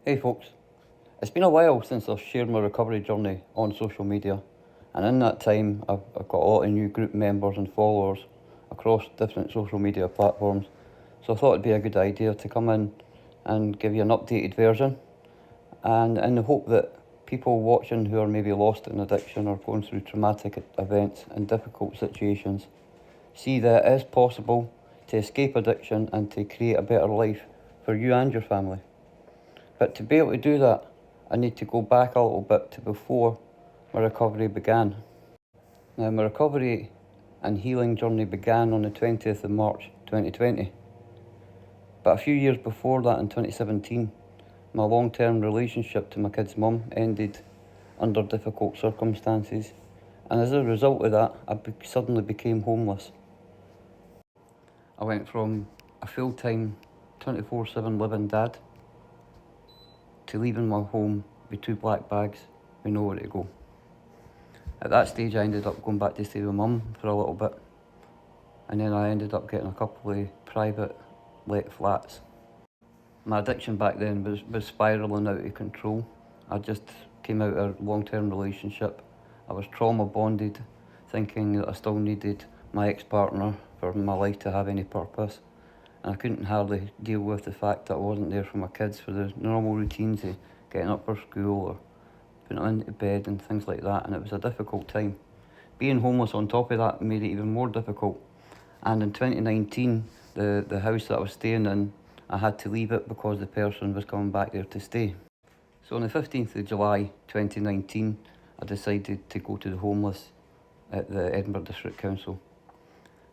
Hey folks, it's been a while since I've shared my recovery journey on social media, and in that time I've got a lot of new group members and followers across different social media platforms, so I thought it'd be a good idea to come in and give you an updated version, and in the hope that people watching who are maybe lost in addiction or going through traumatic events and difficult situations see that it is possible to escape addiction and to create a better life for you and your family. But to be able to do that, I need to go back a little bit to before my recovery began. Now, my recovery and healing journey began on the 20th of March 2020. But a few years before that, in 2017, my long-term relationship to my kid's mum ended under difficult circumstances. And as a result of that, suddenly became homeless. I went from a full-time 24/7 living dad to leaving my home with 2 black bags with nowhere to go. At that stage I ended up going back to stay with mum for a little bit, and then I ended up getting a couple of private let flats. My addiction back then was spiralling out of control. I just came out of a long-term relationship. I was trauma bonded, thinking that I still needed my ex-partner for my life to have any purpose. And I couldn't hardly deal with the fact that I wasn't there for my kids, for the normal routines of getting up for school or putting them into bed and things like that, and it was a difficult time. Being homeless on top of that made it even more difficult. And in 2019, the house that I was staying in, I had to leave it because the person was coming back there to stay. So on the 15th of July 2019, I decided to go to the homeless at the Edinburgh District Council,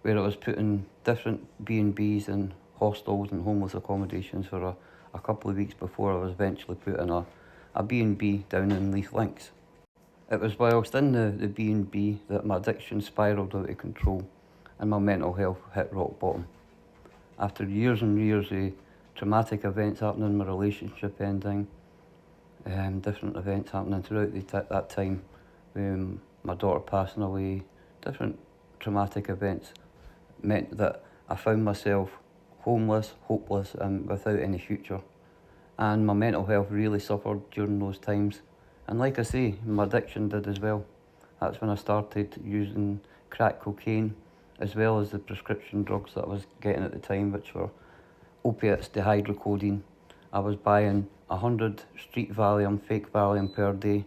where I was put in different B&Bs and hostels and homeless accommodations for a couple of weeks before I was eventually put in a B&B down in Leith Links. It was whilst in the B&B that my addiction spiralled out of control and my mental health hit rock bottom. After years and years of traumatic events happening, my relationship ending, different events happening throughout that time, my daughter passing away, different traumatic events meant that I found myself homeless, hopeless, and without any future. And my mental health really suffered during those times. And like I say, my addiction did as well. That's when I started using crack cocaine, as well as the prescription drugs that I was getting at the time, which were opiates, dihydrocodeine. I was buying 100 street Valium, fake Valium per day,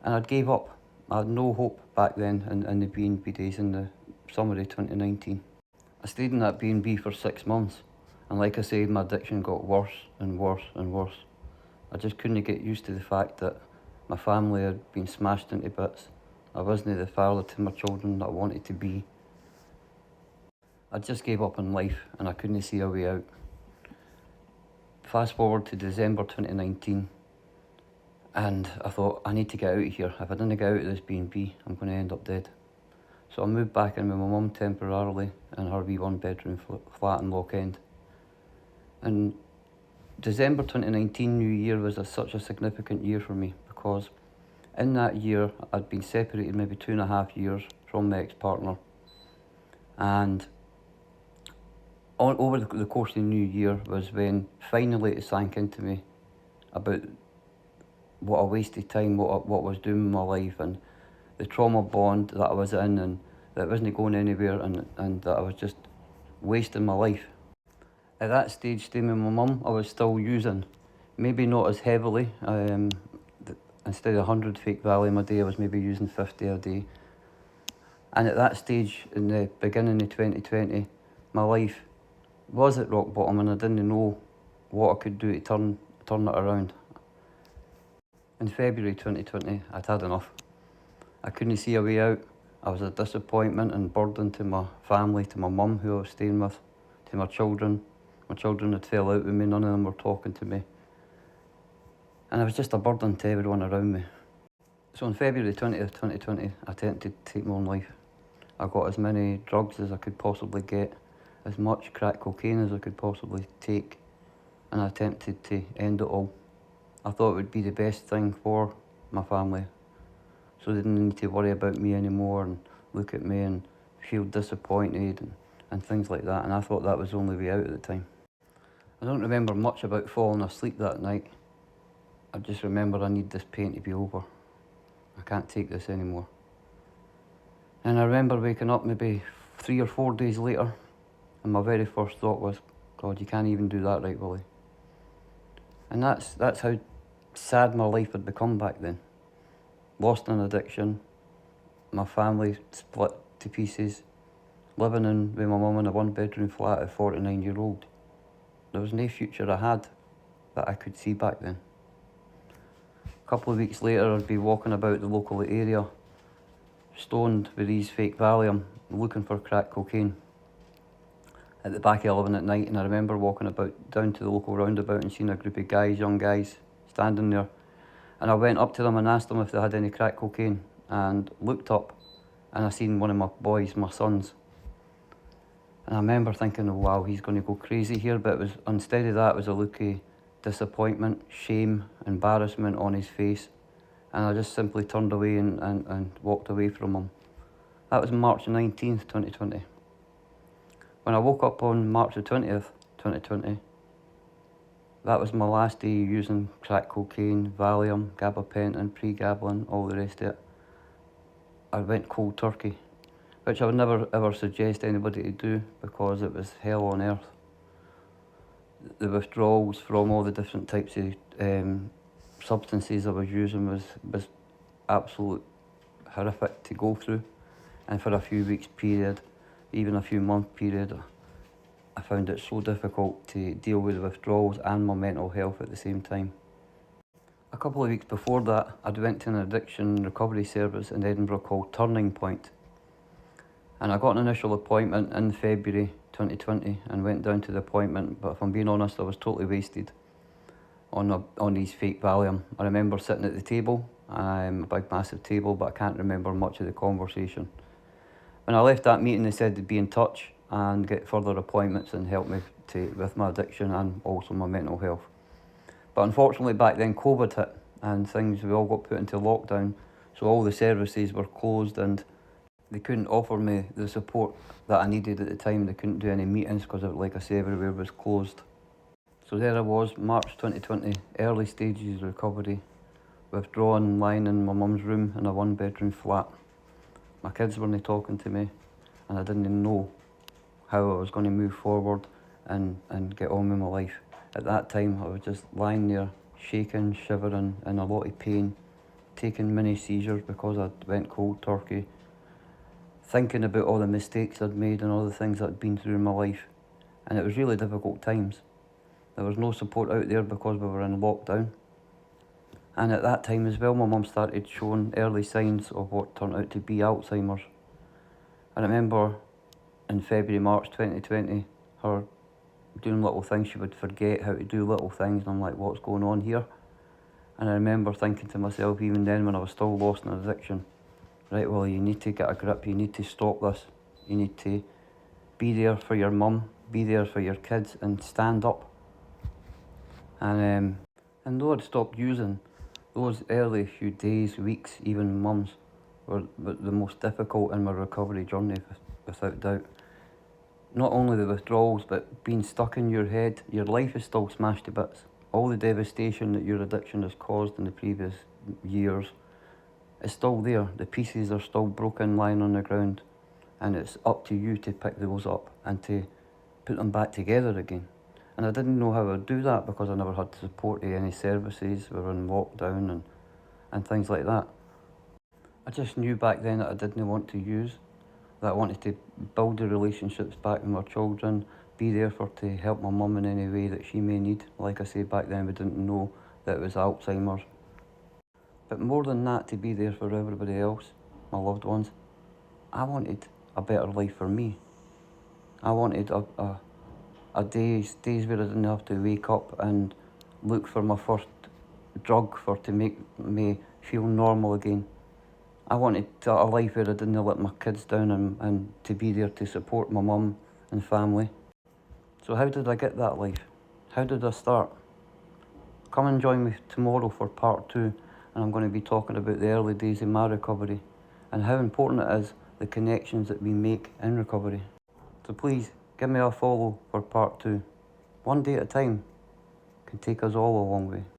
and I gave up. I had no hope back then in the B&B days in the summer of 2019. I stayed in that B&B for 6 months, and like I said, my addiction got worse and worse and worse. I just couldn't get used to the fact that my family had been smashed into bits. I wasn't the father to my children that I wanted to be. I just gave up on life and I couldn't see a way out. Fast forward to December 2019, and I thought, I need to get out of here. If I didn't get out of this B&B, I'm going to end up dead. So I moved back in with my mum temporarily in her wee one-bedroom flat in Loch End. And December 2019, New Year, was such a significant year for me, because in that year I'd been separated maybe 2.5 years from my ex-partner, and over the course of the new year was when finally it sank into me about what a waste of time, what I was doing with my life, and the trauma bond that I was in, and that it wasn't going anywhere, and that I was just wasting my life. At that stage, staying with my mum, I was still using, maybe not as heavily. Instead of 100 fake Valium a day, I was maybe using 50 a day. And at that stage, in the beginning of 2020, my life was at rock bottom, and I didn't know what I could do to turn it around. In February 2020, I'd had enough. I couldn't see a way out. I was a disappointment and burden to my family, to my mum who I was staying with, to my children. My children had fell out with me, none of them were talking to me. And I was just a burden to everyone around me. So on February 20th, 2020, I attempted to take my own life. I got as many drugs as I could possibly get, as much crack cocaine as I could possibly take, and I attempted to end it all. I thought it would be the best thing for my family, so they didn't need to worry about me anymore and look at me and feel disappointed and things like that, and I thought that was the only way out at the time. I don't remember much about falling asleep that night. I just remember I need this pain to be over. I can't take this anymore. And I remember waking up maybe 3 or 4 days later, and my very first thought was, God, you can't even do that right, Willie. And that's how sad my life had become back then. Lost in addiction, my family split to pieces, living in with my mum in a 1-bedroom flat at 49-year-old. There was no future I had that I could see back then. A couple of weeks later, I'd be walking about the local area, stoned with these fake Valium, looking for crack cocaine at the back of 11 at night. And I remember walking about down to the local roundabout and seeing a group of guys, young guys, standing there. And I went up to them and asked them if they had any crack cocaine, and looked up and I seen one of my boys, my sons. And I remember thinking, oh, wow, he's going to go crazy here. But it was, instead of that, it was a look of disappointment, shame, embarrassment on his face. And I just simply turned away and walked away from him. That was March 19th, 2020. When I woke up on March the 20th, 2020, that was my last day using crack cocaine, Valium, gabapentin, pregabalin, all the rest of it. I went cold turkey, which I would never ever suggest anybody to do because it was hell on earth. The withdrawals from all the different types of substances I was using was absolute horrific to go through. And for a few weeks period, even a few month period, I found it so difficult to deal with the withdrawals and my mental health at the same time. A couple of weeks before that, I'd went to an addiction recovery service in Edinburgh called Turning Point. And I got an initial appointment in February 2020 and went down to the appointment, but if I'm being honest, I was totally wasted on these fake Valium. I remember sitting at the table, a big massive table, but I can't remember much of the conversation. When I left that meeting, they said they'd be in touch and get further appointments and help me with my addiction and also my mental health. But unfortunately back then COVID hit and we all got put into lockdown, so all the services were closed and they couldn't offer me the support that I needed at the time. They couldn't do any meetings because, like I say, everywhere was closed. So there I was, March 2020, early stages of recovery, withdrawn, lying in my mum's room in a 1-bedroom flat. My kids weren't talking to me and I didn't know how I was going to move forward and get on with my life. At that time, I was just lying there, shaking, shivering, in a lot of pain, taking many seizures because I went cold turkey, thinking about all the mistakes I'd made and all the things I'd been through in my life. And it was really difficult times. There was no support out there because we were in lockdown. And at that time as well, my mum started showing early signs of what turned out to be Alzheimer's. I remember in February, March 2020, her doing little things. She would forget how to do little things, and I'm like, what's going on here? And I remember thinking to myself, even then when I was still lost in addiction, right, well, you need to get a grip, you need to stop this, you need to be there for your mum, be there for your kids, and stand up. And though I'd stopped using, those early few days, weeks, even months, were the most difficult in my recovery journey, without doubt. Not only the withdrawals, but being stuck in your head, your life is still smashed to bits. All the devastation that your addiction has caused in the previous years is still there. The pieces are still broken, lying on the ground, and it's up to you to pick those up and to put them back together again. And I didn't know how I'd do that because I never had the support of any services. We were in lockdown and things like that. I just knew back then that I didn't want to use, that I wanted to build the relationships back with my children, be there to help my mum in any way that she may need. Like I say, back then we didn't know that it was Alzheimer's. But more than that, to be there for everybody else, my loved ones, I wanted a better life for me. I wanted a days where I didn't have to wake up and look for my first drug to make me feel normal again. I wanted a life where I didn't let my kids down and to be there to support my mum and family. So how did I get that life? How did I start? Come and join me tomorrow for part 2, and I'm going to be talking about the early days of my recovery and how important it is, the connections that we make in recovery. So please, give me a follow for part 2. One day at a time can take us all a long way.